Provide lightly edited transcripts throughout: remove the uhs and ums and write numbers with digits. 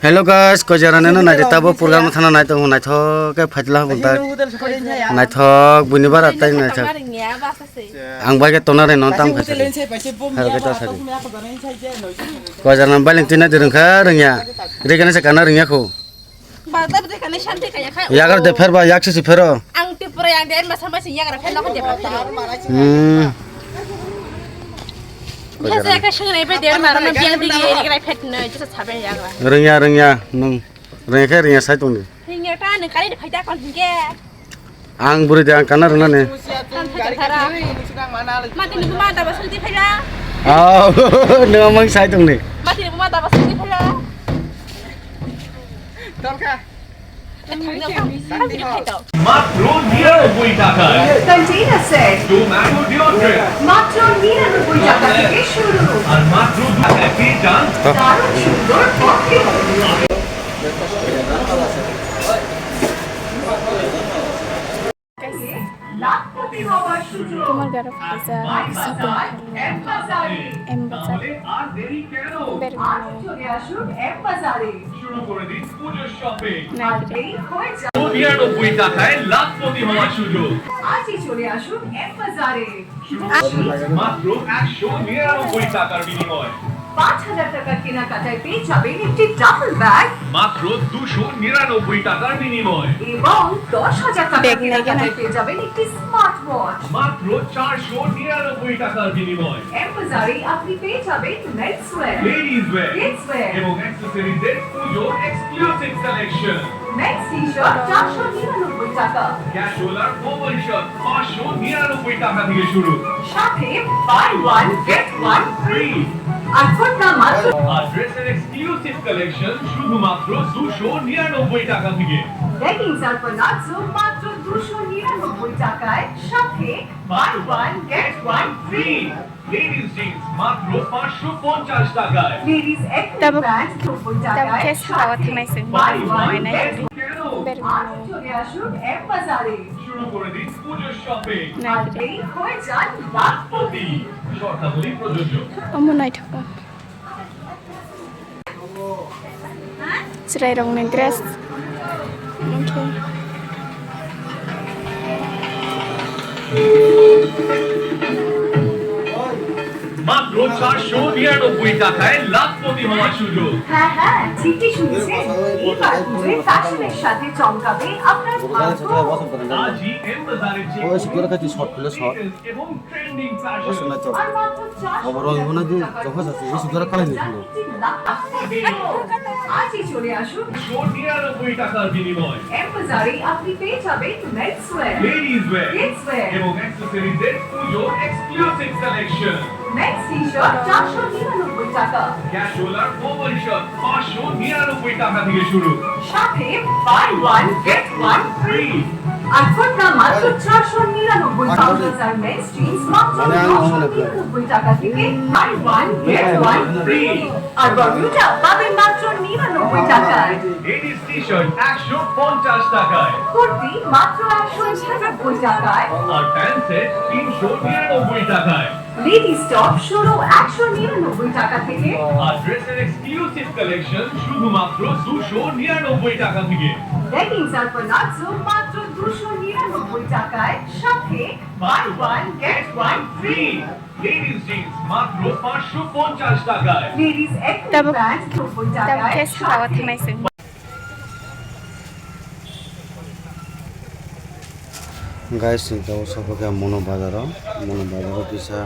Hello guys, koijarani no nai tabo program thana nai tong nai thok ke phaitla bunta nai thok bunibar atai nai thok ang bai ke tonare non tam kha har ke ta sari koijarani baling tina dirung kha rengya regane se kana rengya kho bagda bde kane shanti kaya kha yagar de fer ba yakse si fero ang tipre yang den masam masih yagar fer lokon de bakta Kasi ka shang ibe der maram biang digi ri krai phet na just sabe yagra rengya nung rengya ke rengya sai tong ni hinga ta ne kali de phaita kon ge ang buri de ang kana rena ne mati ni ma da basul di phela aw ne mang sai tong ni mati ni ma da basul di phela Tom kha মাত্র 99 টাকায় container set tomato deodorant মাত্র 99 টাকা থেকে শুরু আর মাত্র 2 টাকায় পেয়ে যান দারুণ সুন্দর কফি লাখপতি হওয়ার সুযোগ তোমার গারো পিজা তাহলে আর দেরি কেন আজ চলে আসুন এম বাজারে শুরু করে দিন পুজোর শপিং আর এই হয়ে যাবে 99 টাকায় লাখপতি হওয়ার সুযোগ আজই চলে আসুন এম বাজারে মাত্র 199 টাকার বিনিময় 5000 টাকা কেনাকাটায় পেয়ে যাবেন একটি ডাবল ব্যাগ মাত্র 299 টাকার বিনিময় এবং 10000 টাকা কেনাকাটায় পেয়ে যাবেন একটি স্মার্ট ওয়াচ মাত্র 499 টাকার বিনিময় এম বাজারে আপনি পেয়ে যাবেন men's wear ladies wear kids wear এবং অ্যাকসেসরিজের পুজো এক্সক্লুসিভ কালেকশন মেন্স টি-শার্ট 499 টাকা ক্যাজুয়াল আর ফর্মাল শার্ট 599 টাকা থেকে শুরু সাথে buy one get one free আর কোনটা মাত্র আর ড্রেসের এক্সক্লুসিভ কালেকশন শুধুমাত্র 299 টাকা থেকে লেগিংস আর পালাজো মাত্র 299 টাকায় সাথে buy one get one free ladies jeans মাত্র 550 টাকায় লেডিস এক্সট্রা প্যান্ট 90 টাকায় কেস খাওয়া থামাইছে বাই ওয়ান হয় নাই গেট কেন বের আজ চলে আসুন এম বাজারে শুরু করে দিন পুজোর শপিং আর এই হয়ে যান লাখপতি শর্তাবলী প্রযোজ্য অমো নাই থাকা Serai rong neng dress. Okay. মাত্র 499 টাকায় লাখপতি হওয়ার সুযোগ হ্যাঁ হ্যাঁ ঠিকই শুনছেন এবার পুজোয় ফ্যাশনের সাথে চমকাবে আপনার ভাগ্য আজই এম বাজারের যে ওই সিকিউর কাছে শর্ট প্লে শর্ট এবং ট্রেন্ডিং ফ্যাশন না তো আর মাত্র 400 খবর হইবো না যে যখন আছে এই সিকিউর কালে নিছিল আজই চলে আসুন 99 টাকার বিনিময় এম বাজারে আপনি পেয়ে যাবেন men's wear ladies wear kids wear এবং অ্যাকসেসরিজের পুজো এক্সক্লুসিভ কালেকশন মেন্স টি-শার্ট 499 টাকা ক্যাজুয়াল আর ফর্মাল শার্ট 599 টাকা থেকে শুরু সাথে buy one get one free আর কোনটা মাত্র 499 টাকা আর মেন্স জিন্স মাত্র 999 টাকা থেকে buy one get one free আর বারমুডা পাবেন মাত্র 99 টাকায় লেডিস টি-শার্ট 150 টাকায় কুর্তি মাত্র 199 টাকায় আর প্যান্ট সেট 399 টাকায় লেডিস টপ শুরু 199 টাকা থেকে আর ড্রেসের এক্সক্লুসিভ কালেকশন শুধুমাত্র 299 টাকা থেকে লেগিংস আর পালাজো মাত্র 299 টাকায় সাথে buy one get one free ladies jeans মাত্র 550 টাকায় লেডিস এক্সট্রা Double- প্যান্ট 90 টাকায় কেস খাওয়া থামাইছে गाइस जाव सफाके मनो बाजाराव किसा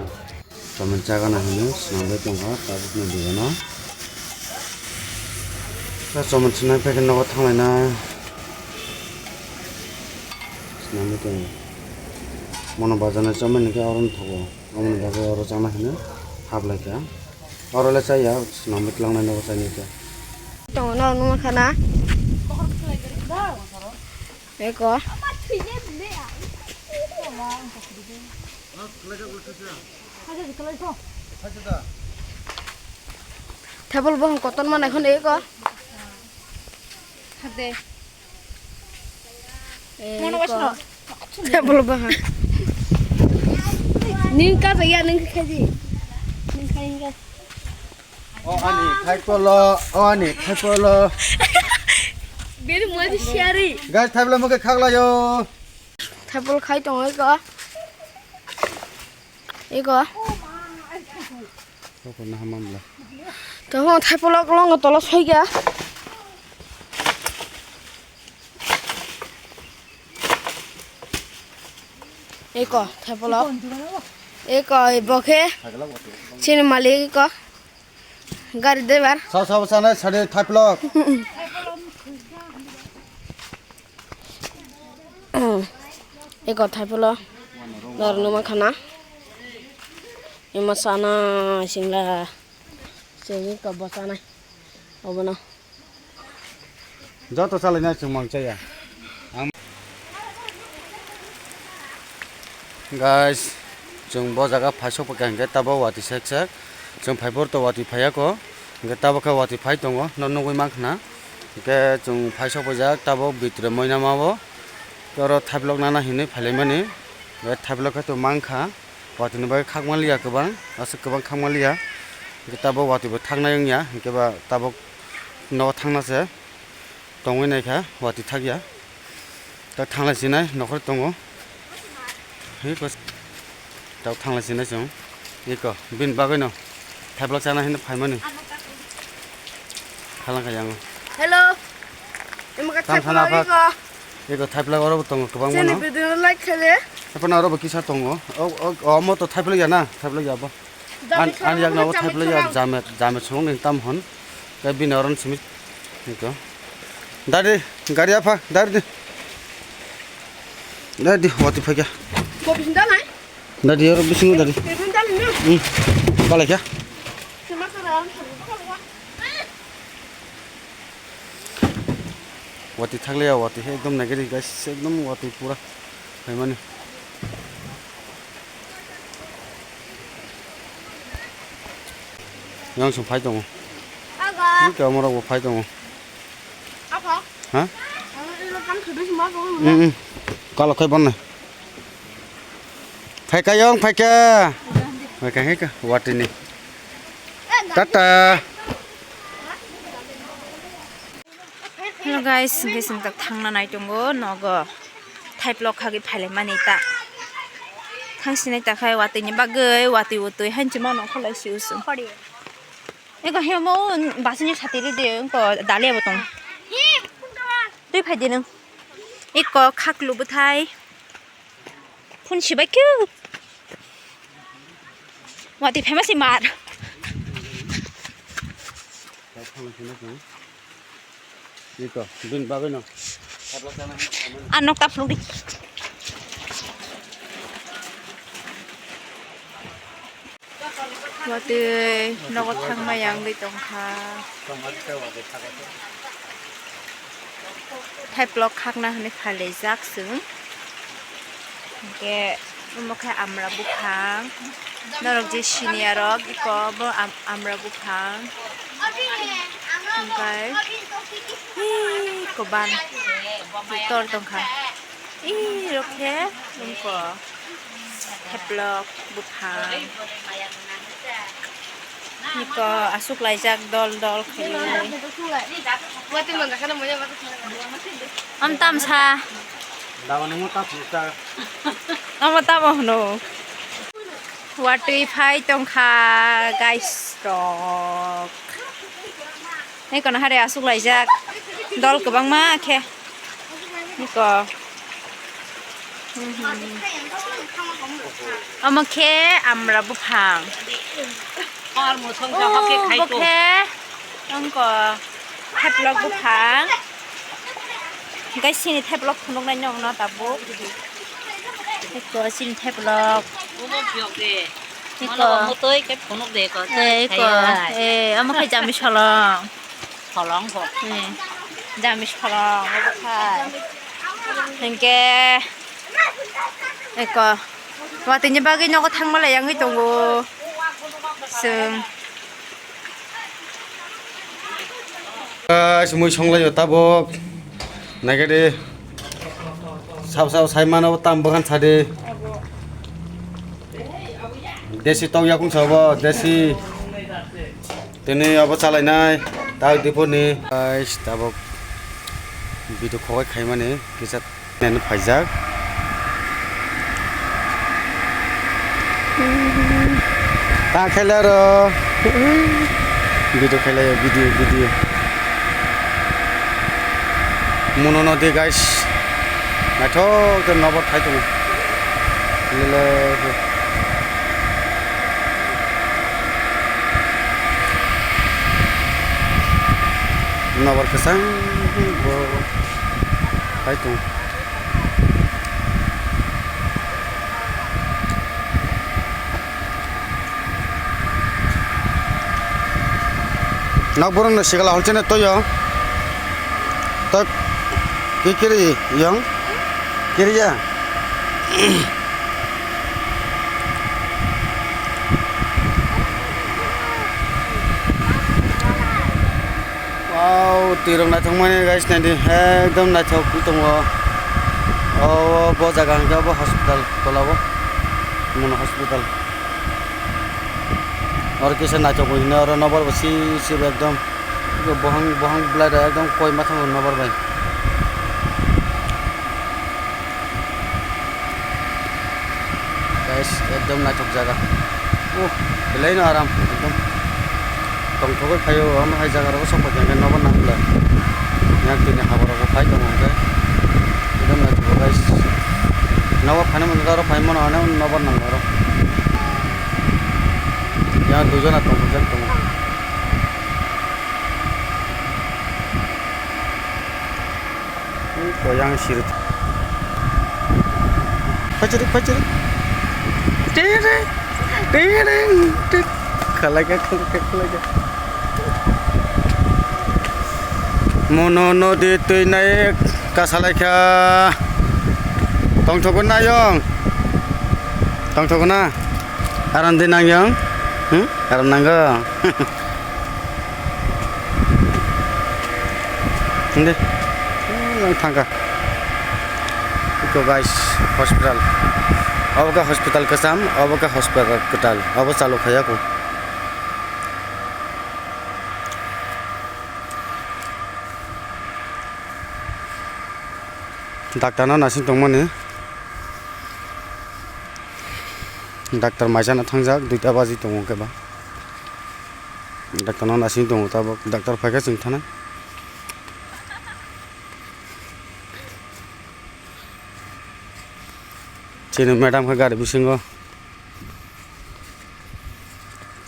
टमेट जागाना होनो सिनांबाय दङ दाबुनो दिगोना दा टमेट सिनाय पेकेट नाव थांलायना सिनांबाय दङ मनो बाजारना चमेनके अरन थगो मनो बाजार अर जाना होनो हाबलायका अरले जाया सिनांबाय लांनाय नाव जायनिके Tong no no khana. Eko. Table bang cotton man এখন eko. Hade. Mono basno Table bang. Ning ka saya ning khaji. Ning khaji. 아니 타이폴로 아니 타이폴로 Biết mua thì xe đi. guys 타이폴로 먹게 카글라요 Thay bol khai trong ấy có. Ấy có. 조금 한번 몰라 Đó thay bol có nó to nó xoay kìa. Ấy có thay bol. Ấy có bò khe. Chini mali có. Gari deh bar. 사사사네 사대 타이폴로 Ấy có thay bol. Đó là nó khana. Nhưng mà sana chính là chính cái bò sana này. Ở bên nào? 저도 살려내 좀 망쳐야 guys जों बजागा फाइसो पका हंगे ताबो वाति सेक सेक जों fibre तो वाति फायाको हंगे ताबो का वाति phi दंगो ननगुइ माखना हंगे जों फाइसो बजाक ताबो बितरे मैना माबो तोरो थाइब्लक नाना हिनै फाइलेमानि बे थाइब्लक तो मांखा वातिनि बाय खागमालिया गोबां आसे गोबां खागमालिया हंगे ताबो वातिबो थांना यंया हंगे बा ताबो न थांनासे दंगै नायखा वाति थागिया दा थांलासिनाय नखर दंगो हे बस दाउ थांलासिनाय जों इको बिन बागैनो थाइब्लक जाना हिनै फाइमानि खालांखाय आङो Hello. Em có thay bol ấy có. 이거 타이플라가 어려워 동 그방 Trên này 뭐노 video like khele. 타이플라 어려워 기사 동어 어뭐또 타이플이야나 타이플이야 봐 아니 약 나고 타이플이야 자메 총는 땀헌 그 비너런 스미 이거 다리 가리 아파 다리 어디 파게 Có bị đau này. 다리 여러 비싱 다리 Bị đau này nữa. 응 빨리야 Thì mắc cái đó. 어디 탁래야 어디 एकदम 나게리 가시 एकदम 어디 पूरा 할머니 양심 파이동 Aga. 이게 뭐라고 파이동 Aga. hả Nó cắm thử đi mà có. 응 깔로 거의 봤네 파이까 형 파이까 파이까 해까 왔더니 따따 Hello guys, guys untuk thangna nai tunggu nogo thaiplok khagi phale mani ta thangsine ta khai wati ni bagai wati utui hanchima no kholai si usum pari ego hemo basini chatiri de ko dale botong tui phai dinung iko khaklu buthai phun sibai kyu wati famous mar 이거 빈 바베노 anok ta fludi wati nogo thangma yang dei tongkha thaiplok khakna hane phale jak sung ke mokha amra bukhang norok je seniorok iko bo amra bukhang okay koban tor tongkha rokhe nungko thaiplok bukhang niko asuk laijak dol dol kheli Buat teman dah kan namanya buat. am tam sa 나와는 못 따뜻다 am tam no watui phai tongkha guys rok nei kono hare asuk laijak dol kobang ma khe niko amakhe amra buphang और मोसम का हके खाई तो bukhe angko thaiplok buphang gai sini thaiplok phunok nai nyong na tabu niko sini thaiplok वो पियो के niko मतलब वो तो cái फोन दे को niko amakhe jami cholong खलंग को jami cholong bukhai hengke niko watinya bagi nyoko thangmala yang itongo sung moi संलायो Tabo नागेरे Sao Sao साइमानो ताम बगान छादे देसी तौया कुं छबो देसी दिनै अब सालायनाय दा दिफोरनि दाबो भिडिअ खौहाय खायमाने किसात नेन फाइजाक ता खेला र भिडिअ खेलायो भिडिअ मनो नदी गाइस नायथ' जों नबर थाइ दङ लेले नबर kesang bo थाइ दङ nak burung na sigala holchene toyo to kiri yang kiri ya wow tirong na thongmane guys nandi ekdom na thok tongo oh bo jaga ga bo hospital tolabo mono hospital और किसे नाचो कोई ना और number बसी से एकदम जो बहंग blood एकदम कोई माथा में नंबर भाई गाइस एकदम नाचक जगह ओ बेलाय ना आराम एकदम तंग थोक खायो हम हाय जगह रो सब जगह नंबर नामला यहाँ तीन हाबर को फाइ दम होगा एकदम नाचक गाइस नंबर फाने मन रो फाइ मन आने नंबर नंबर यहाँ दुजन atau hujan tuh, goyang sirit, pacarik, kalaga, mono di tuh naik kasalaka, tong thokun na yong, tong thokun na, aran din nang yong. Aram nangga. Ini, yang thangka. Itu guys, hospital. Awak hospital kesam, awak hospital ketal. Awak selalu kaya aku. Dokter na nasi tunggu ni. Dokter macam na thangjak 2 baji tongo ke ba dokter na nasi tongo tabok dokter phaika sing thana chini madam ka gari bisingo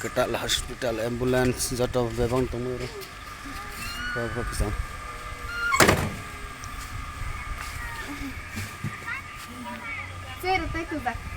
ketal hospital ambulance joto bebang tongo ro ba kisam Cero, tá tudo.